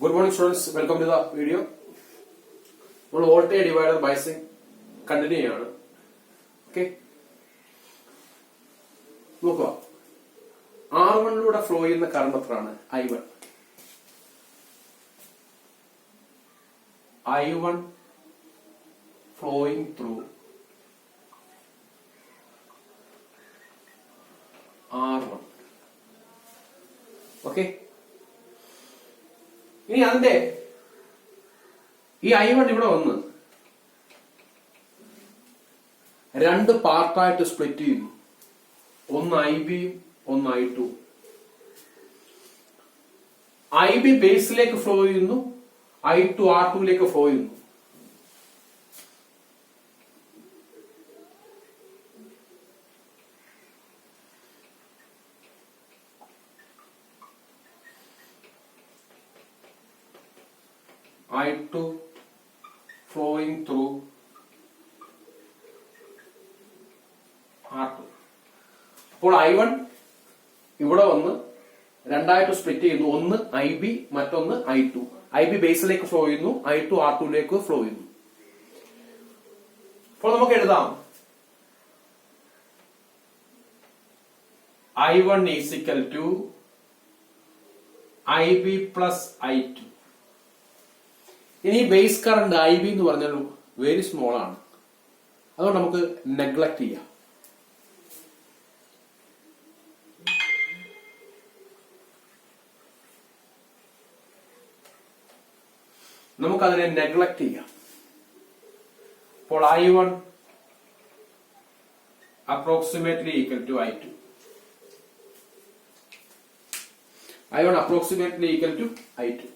Good morning, students. Welcome to the video. We will voltage divider biasing continue. Okay. Look up. R1 load flow in the current of I1. I1 flowing through R1. Okay. ഇനി അതിന്റെ ഈ I1 ഇവിടെ വന്ന് രണ്ട് പാർട്ടായിട്ട് split ചെയ്യുന്നു. ഒന്ന് IB ഒന്ന് I2. IB ബേസിലേക്ക് ഫ്ലോ ചെയ്യുന്നു, I2 R2ലേക്ക് ഫ്ലോ ചെയ്യുന്നു. I2 flowing through R2. അപ്പോൾ I1 ഇവിടെ വന്ന് രണ്ടായിട്ട് സ്പ്ലിറ്റ് ചെയ്യുന്നു. ഒന്ന് IB മറ്റൊന്ന് I2. IB ബേസിലേക്ക് ഫ്ലോ ചെയ്യുന്നു, I2 R2ലേക്ക് ഫ്ലോ ചെയ്യുന്നു. അപ്പോൾ നമുക്ക് എഴുതാം I1 is equal to IB plus I2. ഇനി ബേസ് കറണ്ട് IB എന്ന് പറഞ്ഞാൽ വെരി സ്മോൾ ആണ്, അതുകൊണ്ട് നമുക്ക് നെഗ്ലക്ട് ചെയ്യാം. നമുക്കതിനെ നെഗ്ലക്ട് ചെയ്യാം. അപ്പോൾ I1 approximately equal to I2. I1 approximately equal to I2.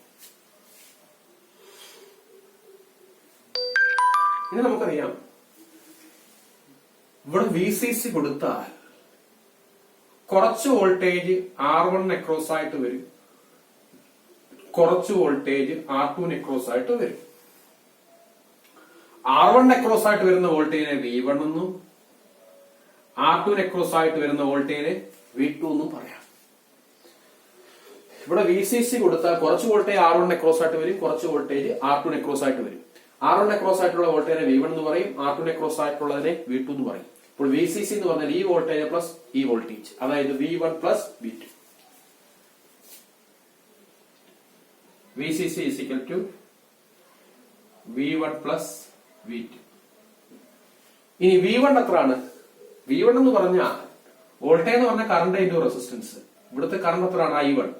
ഇനി നമുക്കറിയാം ഇവിടെ VCC കൊടുത്താൽ കുറച്ച് വോൾട്ടേജ് R1 അക്രോസ് ആയിട്ട് വരും, കുറച്ച് വോൾട്ടേജ് R2 അക്രോസ് ആയിട്ട് വരും. R1 അക്രോസ് ആയിട്ട് വരുന്ന വോൾട്ടേജിനെ V1 എന്നും R2 അക്രോസ് ആയിട്ട് വരുന്ന വോൾട്ടേജിനെ V2 എന്നും പറയാം. ഇവിടെ VCC കൊടുത്താൽ കുറച്ച് വോൾട്ടേജ് R1 അക്രോസ് ആയിട്ട് വരും, കുറച്ച് വോൾട്ടേജ് R2 അക്രോസ് ആയിട്ട് വരും. R1 അക്രോസ് ആയിട്ടുള്ള വോൾട്ടേജിനെ V1 എന്ന് പറയും, R2 അക്രോസ് ആയിട്ടുള്ളതിനെ V2 എന്ന് പറയും. അപ്പോൾ VCC എന്ന് പറഞ്ഞാൽ ഈ വോൾട്ടേജ് പ്ലസ് ഈ വോൾട്ടേജ്, അതായത് V1 plus V2. VCC is equal to V1 plus V2. ഇനി V1 എത്രയാണ്? V1 എന്ന് പറഞ്ഞാൽ വോൾട്ടേജ് എന്ന് പറഞ്ഞാൽ കറണ്ട് ഇൻടു റെസിസ്റ്റൻസ്. ഇവിടുത്തെ കറണ്ട് എത്രയാണ്? I1.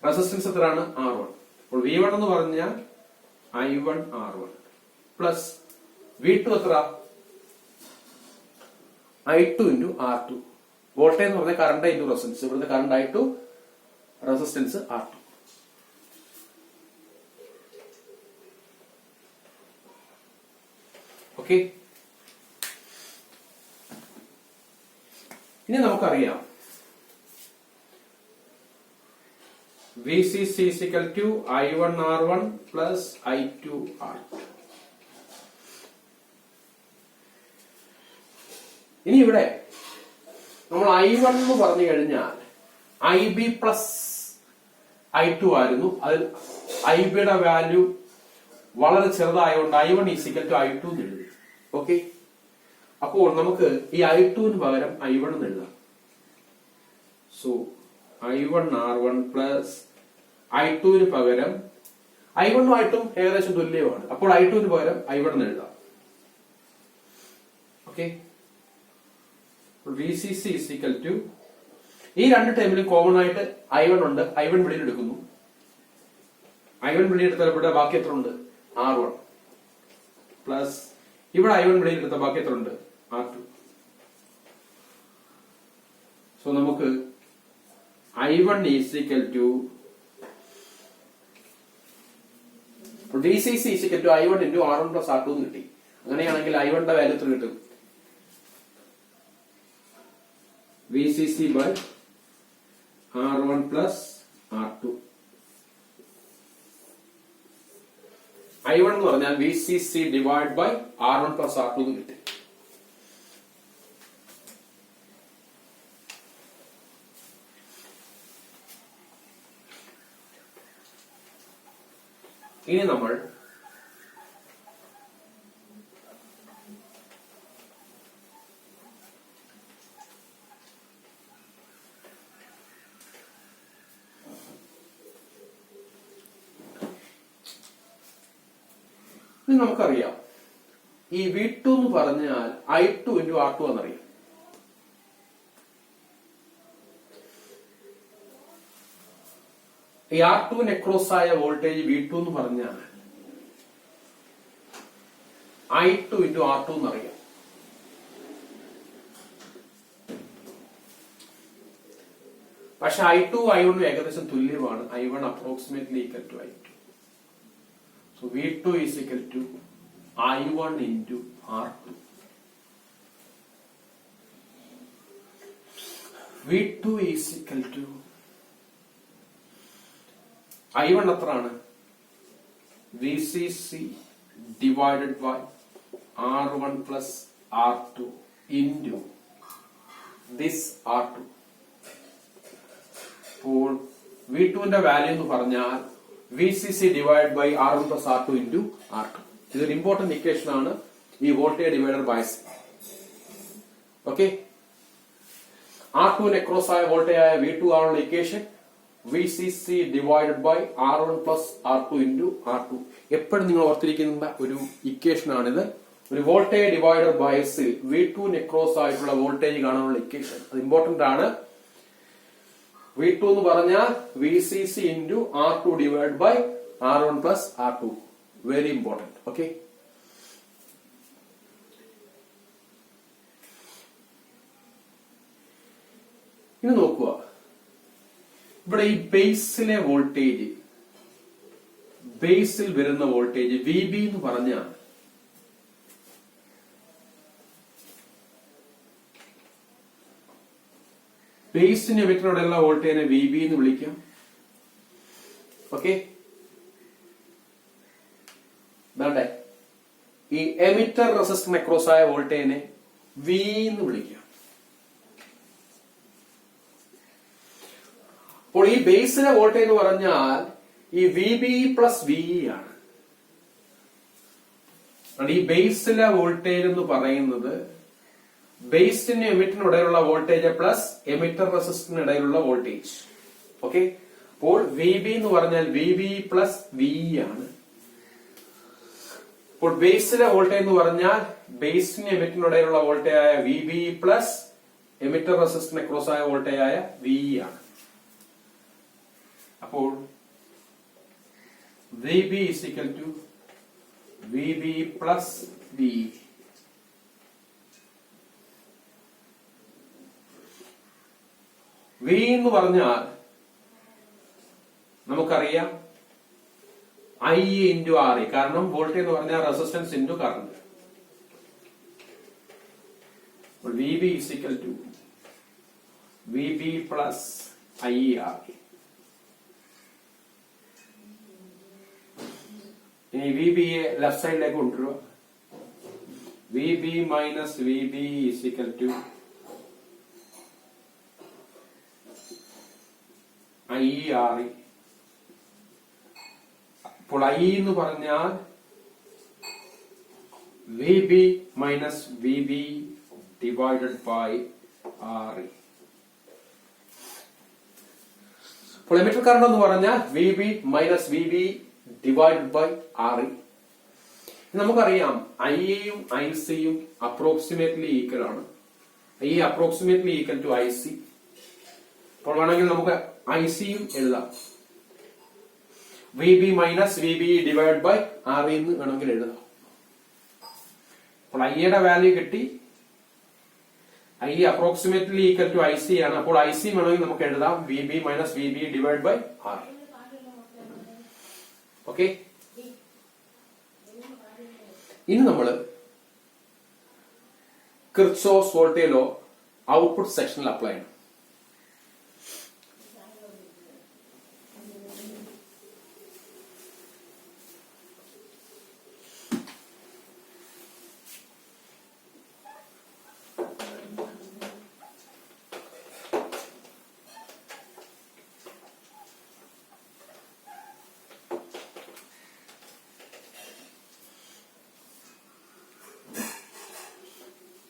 റെസിസ്റ്റൻസ് എത്രയാണ്? R1. അപ്പോൾ V1 എന്ന് പറഞ്ഞാൽ I1 R1 പ്ലസ് V2 എത്ര? I2 into R2. വോൾട്ടേജ് എന്ന് പറഞ്ഞാൽ കറണ്ട് ഇൻടു റെസിസ്റ്റൻസ്. ഇവിടുത്തെ current I2, resistance R2. Okay. ഇനി നമുക്കറിയാം VCC is equal to I1 R1 plus I2 R2. ഇനി ഇവിടെ നമ്മൾ I1 എന്ന് പറഞ്ഞു കഴിഞ്ഞാൽ IB പ്ലസ് I2 ആയിരുന്നു. അതിൽ IBയുടെ വാല്യൂ വളരെ ചെറുതായതുകൊണ്ട് I1 is equal to I2 എന്ന് എഴുതി. ഓക്കെ. അപ്പോൾ നമുക്ക് ഈ I2 പകരം I1 എന്ന് എഴുതാം. So I1 R1 plus I2 പകരം I1 ആയിട്ടും ഏകദേശം തുല്യമാണ്. അപ്പോൾ I2 പകരം I1 എന്ന് എഴുതാം. Okay. VCC is equal to ഈ രണ്ട് ടൈമിലും കോമൺ ആയിട്ട് I1 ഉണ്ട്. I1 വെളിയിൽ എടുക്കുന്നു. I1 വെളിയിൽ എടുത്താൽ ഇവിടെ ബാക്കി എത്ര ഉണ്ട്? R1 പ്ലസ് ഇവിടെ I1 വെളിയിൽ എടുത്ത ബാക്കി എത്ര ഉണ്ട്? R2. സോ നമുക്ക് I1 is equal to VCC is equal to I1 into R1 plus R2 എന്ന് കിട്ടി. അങ്ങനെയാണെങ്കിൽ I1 ന്റെ വാല്യൂ എത്ര കിട്ടും? VCC by R1 plus R2. I1 എന്ന് പറഞ്ഞാൽ VCC divided by R1 plus R2 എന്ന് കിട്ടി. ഇനി നമ്മൾ നമുക്കറിയാം ഈ V2 എന്ന് പറഞ്ഞാൽ I2 × R2 എന്നറിയാം. ഈ R2 അക്രോസ് ആയ വോൾട്ടേജ് V2 എന്ന് പറഞ്ഞാൽ I2 × R2 എന്നറിയാം. പക്ഷെ I2 I1 ഏകദേശം തുല്യമാണ്. I1 approximately equal to I2. So V2 is equal to I1 × R2. V2 is equal to I1 എത്രയാണ്? VCC divided by R1 plus R2 into this R2. അപ്പോൾ V2 ന്റെ value എന്ന് പറഞ്ഞാൽ VCC divided by R1 plus R2 into R2. ഇതൊരു important equation ആണ് ഈ voltage divider bias. Okay, R2 across ആയ voltage ആയ V2 ആണുള്ള equation. VCC divided by R1 plus R2 into R2. എപ്പോഴും നിങ്ങൾ ഓർത്തിരിക്കുന്ന ഒരു ഇക്വേഷൻ ആണിത്. ഒരു വോൾട്ടേജ് ഡിവൈഡർ ബയസിൽ V2 അക്രോസ് ആയിട്ടുള്ള വോൾട്ടേജ് കാണാനുള്ള ഇക്വേഷൻ. അത് ഇമ്പോർട്ടന്റ് ആണ്. V2 എന്ന് പറഞ്ഞാൽ VCC into R2 divided by R1 plus R2. Very important. Okay. ഇനി നോക്കുക, ഇവിടെ ഈ ബേസിലെ വോൾട്ടേജ്, ബേസിൽ വരുന്ന വോൾട്ടേജ് VB എന്ന് പറഞ്ഞാൽ ബേസിന് എമിറ്ററിനോടുള്ള വോൾട്ടേജിനെ VB എന്ന് വിളിക്കാം. ഓക്കെ, വേണ്ടേ? ഈ എമിറ്റർ റെസിസ്റ്ററിന് അക്രോസ് ആയ വോൾട്ടേജിനെ V എന്ന് വിളിക്കാം. അപ്പോൾ ഈ ബേസിലെ വോൾട്ടേജ് എന്ന് പറഞ്ഞാൽ ഈ VB പ്ലസ് VE ആണ്. ഈ ബേസിലെ വോൾട്ടേജ് എന്ന് പറയുന്നത് ബേസിന് എമിറ്ററിന് ഇടയിലുള്ള വോൾട്ടേജ് പ്ലസ് എമിറ്റർ റെസിസ്റ്ററിന് ഇടയിലുള്ള വോൾട്ടേജ്. ഓക്കെ, അപ്പോൾ VB എന്ന് പറഞ്ഞാൽ VB പ്ലസ് VE ആണ്. അപ്പോൾ ബേസിലെ വോൾട്ടേജ് എന്ന് പറഞ്ഞാൽ ബേസിന് എമിറ്ററിന് ഇടയിലുള്ള വോൾട്ടേജ് ആയ VB പ്ലസ് എമിറ്റർ റെസിസ്റ്ററിന് അക്രോസ് ആയ വോൾട്ടേജ് ആയ VE ആണ്. അപ്പോൾ VB is equal to VB plus VE. V എന്ന് പറഞ്ഞാൽ നമുക്കറിയാം I into RE, കാരണം വോൾട്ടേജ് എന്ന് പറഞ്ഞാൽ resistance into current. VB is equal to VB plus IRE. ഇനി VB യെ ലെഫ്റ്റ് സൈഡിലേക്ക് കൊണ്ടുവരിക. VB minus VB is equal to IRE. അപ്പോൾ I എന്ന് പറഞ്ഞാൽ VB minus VB divided by RE. അപ്പോൾ എമിറ്റർ കറന്റ് എന്ന് പറഞ്ഞാൽ VB minus VB divided by RE. നമുക്കറിയാം I യും IC യും അപ്രോക്സിമേറ്റ്ലി ഈക്വൽ ആണ്. I approximately equal to IC. അപ്പോൾ വേണമെങ്കിൽ നമുക്ക് IC യും എഴുതാം. VB minus VB divided by RE എന്ന് വേണമെങ്കിൽ എഴുതാം. അപ്പോൾ I യുടെ വാല്യൂ കിട്ടി. I approximately equal to IC ആണ്. അപ്പോൾ IC വേണമെങ്കിൽ നമുക്ക് എഴുതാം VB minus VB divided by RE. Okay, ഇനി നമ്മൾ കിർച്ചോഫ്സ് വോൾട്ടേജ് ലോ ഔട്ട്പുട്ട് സെക്ഷനിൽ അപ്ലൈ ചെയ്യണം.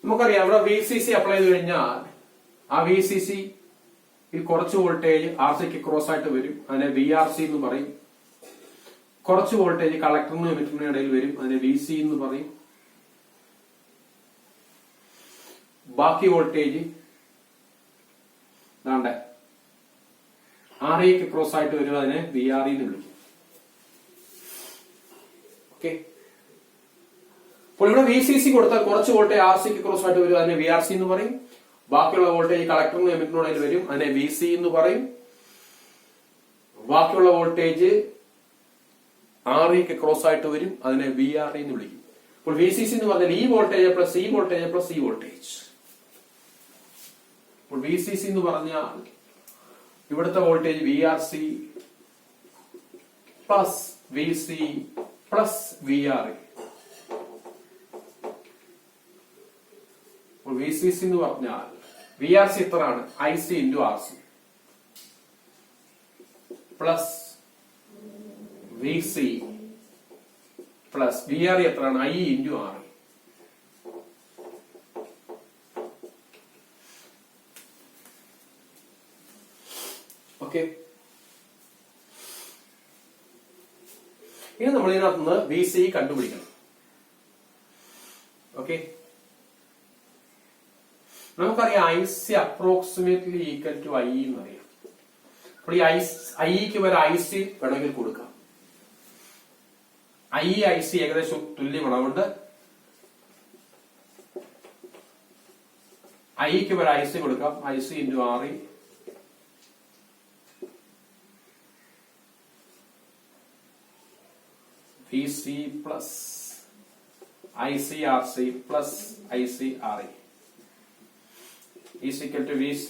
നമുക്കറിയാം ഇവിടെ VCC അപ്ലൈ ചെയ്ത് കഴിഞ്ഞാൽ ആ VCC കുറച്ച് വോൾട്ടേജ് RCക്ക് ക്രോസ് ആയിട്ട് വരും, അതിനെ VRC എന്ന് പറയും. കുറച്ച് വോൾട്ടേജ് കളക്ടറിനും എമിറ്ററിനും ഇടയിൽ വരും, അതിനെ VC എന്ന് പറയും. ബാക്കി വോൾട്ടേജ് ഇതാണ്ടേ REക്ക് ക്രോസ് ആയിട്ട് വരും, അതിനെ VRE എന്ന് വിളിക്കും. ഓക്കെ, അപ്പോൾ ഇവിടെ VCC കൊടുത്താൽ കുറച്ച് വോൾട്ടേജ് RCക്ക് ക്രോസ് ആയിട്ട് വരും, അതിനെ VRC എന്ന് പറയും. ബാക്കിയുള്ള വോൾട്ടേജ് കളക്ടറിനും എമിറ്ററിനും ഇടയിൽ വരും, അതിനെ VC എന്ന് പറയും. ബാക്കിയുള്ള വോൾട്ടേജ് REക്ക് ക്രോസ് ആയിട്ട് വരും, അതിനെ VRE എന്ന് വിളിക്കും. അപ്പോൾ VCC എന്ന് പറഞ്ഞാൽ ഈ വോൾട്ടേജ് പ്ലസ് ഈ വോൾട്ടേജ് പ്ലസ് ഈ വോൾട്ടേജ്. അപ്പോൾ VCC എന്ന് പറഞ്ഞാൽ ഇവിടുത്തെ voltage VRC plus VC plus VRE. അപ്പോൾ VCC എന്ന് പറഞ്ഞാൽ VRC എത്രയാണ്? IC into RC plus VC plus VRE എത്രയാണ്? I into RE. ഓക്കെ, ഇനി നമ്മൾ ഇതിനകത്ത് നിന്ന് VC കണ്ടുപിടിക്കണം. ഓക്കെ, നമുക്കറിയാം IC approximately equal to I എന്നറിയാം. അപ്പോൾ ഈ Iക്ക് വരെ IC വേണമെങ്കിൽ കൊടുക്കാം. IC ഏകദേശം തുല്യമാണ്, അതുകൊണ്ട് Iക്ക് വരെ IC കൊടുക്കാം. IC into RE VC plus ICRC plus ICRE is equal to VC.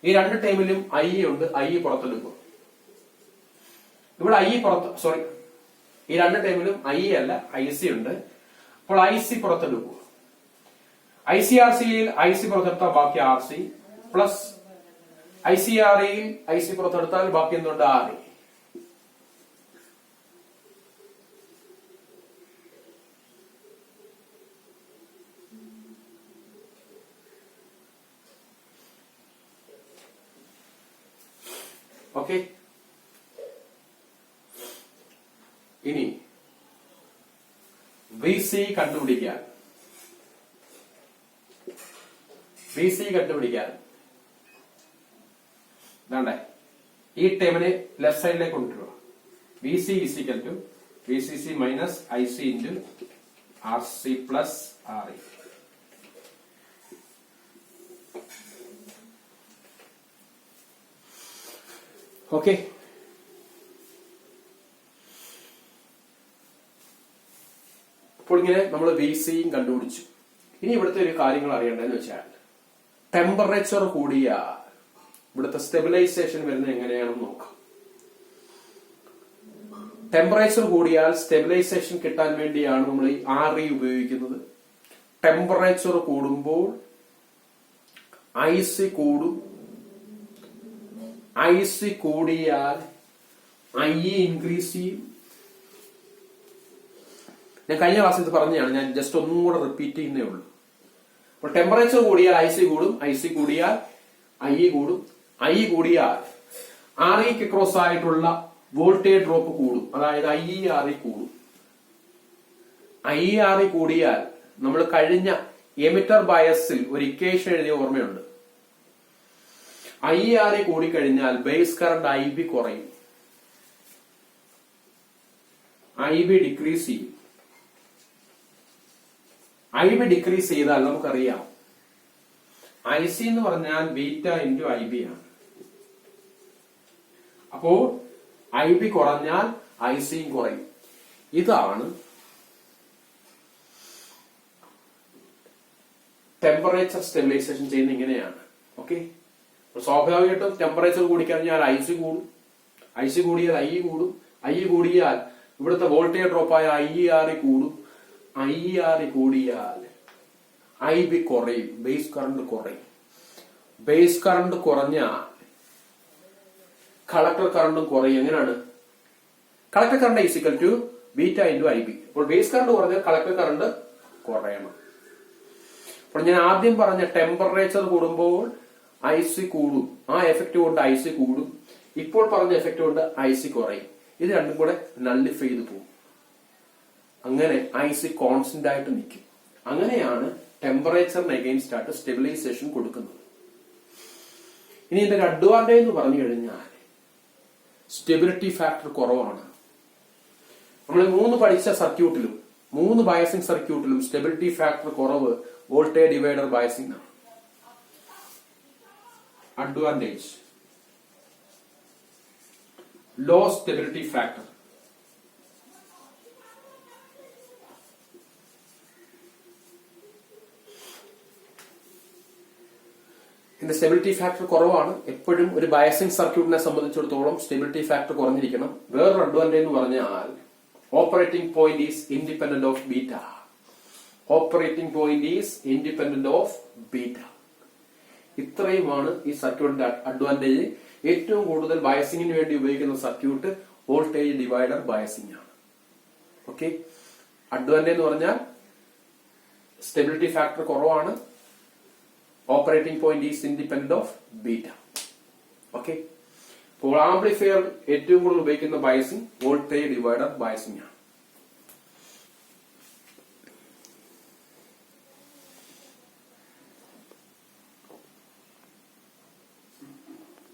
ഈ രണ്ട് ടൈമിലും I ഉണ്ട്, I പുറത്തെടുക്കും. ഇവിടെ ഈ രണ്ട് ടൈമിലും I അല്ല IC ഉണ്ട്, അപ്പോൾ IC പുറത്തെടുക്കുക. ICRCയിൽ IC പുറത്തെടുത്താൽ ബാക്കി RC പ്ലസ് ICREയിൽ IC പുറത്തെടുത്താൽ ബാക്കി എന്തുണ്ട്? RE. ഓക്കെ, ഇനി VC കണ്ടുപിടിക്കാൻ ഇതാണ്ടേ ഈ ടേമിനെ ലെഫ്റ്റ് സൈഡിലേക്ക് കൊണ്ടുവരിക. VC is equal to VCC minus IC into RC plus RE. Okay, അപ്പോൾ ഇങ്ങനെ നമ്മൾ VCയും കണ്ടുപിടിച്ചു. ഇനി ഇവിടുത്തെ ഒരു കാര്യങ്ങൾ അറിയേണ്ടതെന്ന് വെച്ചാൽ ടെമ്പറേച്ചർ കൂടിയ ഇവിടുത്തെ സ്റ്റെബിലൈസേഷൻ വരുന്നത് എങ്ങനെയാണെന്ന് നോക്കാം. ടെമ്പറേച്ചർ കൂടിയാൽ സ്റ്റെബിലൈസേഷൻ കിട്ടാൻ വേണ്ടിയാണ് നമ്മൾ ഈ RE ഉപയോഗിക്കുന്നത്. ടെമ്പറേച്ചർ കൂടുമ്പോൾ IC കൂടും, IC കൂടിയാൽ IE ഇൻക്രീസ് ചെയ്യും. ഞാൻ കഴിഞ്ഞ ക്ലാസ്സിൽ ഇത് പറഞ്ഞതാണ്, ഞാൻ ജസ്റ്റ് ഒന്നും കൂടെ റിപ്പീറ്റ് ചെയ്യുന്നേ ഉള്ളൂ. അപ്പോൾ ടെമ്പറേച്ചർ കൂടിയാൽ IC കൂടും, IC കൂടിയാൽ IE കൂടും, IE കൂടിയാൽ REക്ക് ക്രോസ് ആയിട്ടുള്ള വോൾട്ടേജ് ഡ്രോപ്പ് കൂടും, അതായത് IERE കൂടും. IERE കൂടിയാൽ നമ്മൾ കഴിഞ്ഞ എമിറ്റർ ബയസിൽ ഒരു ഇക്വേഷൻ എഴുതിയ ഓർമ്മയുണ്ട്. IERE കൂടിക്കഴിഞ്ഞാൽ ബേസ് കറണ്ട് IB കുറയും, IB ഡിക്രീസ് ചെയ്യും. IB ഡിക്രീസ് ചെയ്താൽ നമുക്കറിയാം IC എന്ന് പറഞ്ഞാൽ ബീറ്റ ഇൻറ്റു IB ആണ്. അപ്പോ IB കുറഞ്ഞാൽ ICയും കുറയും. ഇതാണ് ടെമ്പറേച്ചർ സ്റ്റെബിലൈസേഷൻ ചെയ്യുന്ന ഇങ്ങനെയാണ്. ഓക്കെ, സ്വാഭാവികമായിട്ടും ടെമ്പറേച്ചർ കൂടിക്കഴിഞ്ഞാൽ IC കൂടും, IC കൂടിയാൽ IE കൂടും, IE കൂടിയാൽ ഇവിടുത്തെ വോൾട്ടേജ് ഡ്രോപ്പായ IERE കൂടും, IERE കൂടിയാൽ IB കുറയും, ബേസ് കറണ്ട് കുറയും. ബേസ് കറണ്ട് കുറഞ്ഞാൽ കളക്ടർ കറണ്ടും കുറയും. എങ്ങനെയാണ്? Collector current is equal to beta into IB. അപ്പോൾ ബേസ് കറണ്ട് കുറഞ്ഞാൽ കളക്ടർ കറണ്ട് കുറയണം. അപ്പോൾ ഞാൻ ആദ്യം പറഞ്ഞ ടെമ്പറേച്ചർ കൂടുമ്പോൾ IC കൂടും, ആ എഫക്റ്റ് കൊണ്ട് IC കൂടും. ഇപ്പോൾ പറഞ്ഞ എഫക്റ്റ് കൊണ്ട് IC കുറയും. ഇത് രണ്ടും കൂടെ നള്ളിഫൈ ചെയ്ത് പോകും. അങ്ങനെ IC കോൺസ്റ്റന്റ് ആയിട്ട് നിൽക്കും. അങ്ങനെയാണ് ടെമ്പറേച്ചറിന് അഗെയിൻസ്റ്റ് ആയിട്ട് സ്റ്റെബിലൈസേഷൻ കൊടുക്കുന്നത്. ഇനി ഇതിന്റെ അഡ്വാൻറ്റേജ് എന്ന് പറഞ്ഞു കഴിഞ്ഞാൽ സ്റ്റെബിലിറ്റി ഫാക്ടർ കുറവാണ്. നമ്മൾ 3 പഠിച്ച സർക്യൂട്ടിലും 3 ബയസിംഗ് സർക്യൂട്ടിലും സ്റ്റെബിലിറ്റി ഫാക്ടർ കുറവ് വോൾട്ടേജ് ഡിവൈഡർ ബയസിംഗ് ആണ്. Advantage low stability factor. ഇതിന്റെ സ്റ്റെബിലിറ്റി ഫാക്ടർ കുറവാണ്. എപ്പോഴും ഒരു ബയസിംഗ് സർക്യൂട്ടിനെ സംബന്ധിച്ചിടത്തോളം സ്റ്റെബിലിറ്റി ഫാക്ടർ കുറഞ്ഞിരിക്കണം. വേറൊരു അഡ്വാൻറ്റേജ് എന്ന് പറഞ്ഞാൽ operating point is independent of beta. Operating point is independent of beta. ഇത്രയുമാണ് ഈ സർക്യൂട്ടിന്റെ അഡ്വാൻറ്റേജ്. ഏറ്റവും കൂടുതൽ ബയസിംഗിന് വേണ്ടി ഉപയോഗിക്കുന്ന സർക്യൂട്ട് വോൾട്ടേജ് ഡിവൈഡർ ബയസിംഗ് ആണ്. ഓക്കെ, അഡ്വാൻറ്റേജ് എന്ന് പറഞ്ഞാൽ സ്റ്റെബിലിറ്റി ഫാക്ടർ കുറവാണ്, operating point is independent of beta. Okay, അപ്പോൾ ആംപ്ലിഫയർ ഏറ്റവും കൂടുതൽ ഉപയോഗിക്കുന്ന ബയസിംഗ് വോൾട്ടേജ് ഡിവൈഡർ ബയസിംഗ് ആണ്.